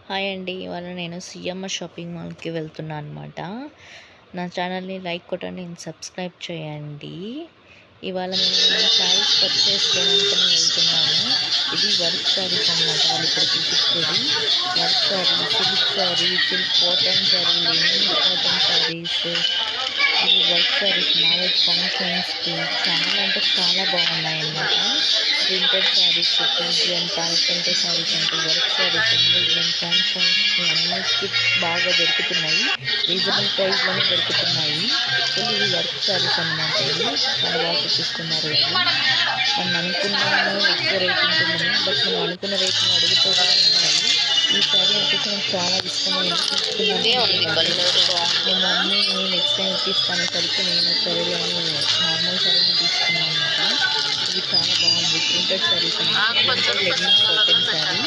Hi అండి. ఇవాళ నేను సిఎంఆర్ షాపింగ్ మాల్‌కి వెళ్తున్నా అనమాట. నా ఛానల్‌ని లైక్ కొట్టండి, సబ్స్క్రైబ్ చేయండి. ఇవాళ నేను శారీస్ పర్చేస్ చేయడానికని వెళ్తున్నాను. ఇది వర్క్ శారీస్ అనమాట. వాళ్ళు ఇక్కడ చూపించేది work sari, silk sari, silk cotton sari, linen cotton saris. ఇవి వర్క్ శారీస్ మ్యారేజ్ ఫంక్షన్స్‌కి చాలా అంటే చాలా బాగున్నాయన్నమాట. ప్రింటెడ్ శారీస్, పీజియన్, పాల్కంటే శారీస్ అంటే వర్క్ శారీస్, ఎంగేజ్మెంట్ ఫంక్షన్స్కి అన్నిటికీ బాగా దొరుకుతున్నాయి. రీజనబుల్ ప్రైస్లోనే దొరుకుతున్నాయి. సో ఇవి వర్క్ శారీస్ అనమాట. ఇవి చాలా బాగా చూపిస్తున్నారు. మనం అనుకున్నాము ఎక్కువ రేట్ ఉంటుందని, బట్ మనం అనుకున్న రేట్ని అడుగుతూ కూడా ఉన్నాయి. ఈ శారీ వచ్చేసి నాకు చాలా ఇష్టమైన మా మమ్మీ నెక్స్ట్ టైం ఇప్పిస్తాను సరికి నేను సరే అని నార్మల్ శారీని తీసుకున్నాను అనమాట. ఇది చాలా బాగుంది. Printed saris printed linen cotton sari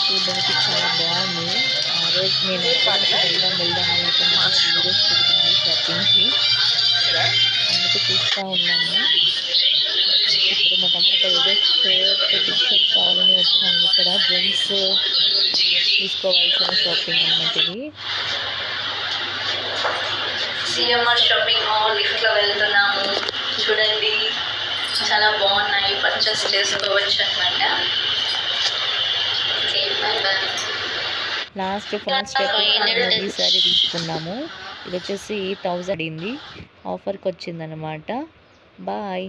చూడడానికి చాలా బాగుంది. ఆ రోజు నేను వెళ్దాం అనుకున్నాను. వీడియోస్ పెడుతుంది షాపింగ్కి, అందుకు చూస్తూ ఉన్నాను. ఇప్పుడు మా తమ్ముడు ఏదో టీషర్ట్ కావాలని వచ్చాను. ఇక్కడ జెంట్స్ తీసుకోవాల్సిన షాపింగ్ అన్నమాట. ఇది సిఎంఆర్ షాపింగ్ మాల్ లిఫ్ట్లో వెళ్తున్నాము. చూడండి చాలా బాగున్నాయి, పర్చేస్ చేసుకోవచ్చు అనమాట. లాస్ట్ స్టెప్ ఈ సారీ తీసుకున్నాము. ఇది వచ్చేసి 1000 అయింది. ఆఫర్కి వచ్చిందనమాట. బాయ్.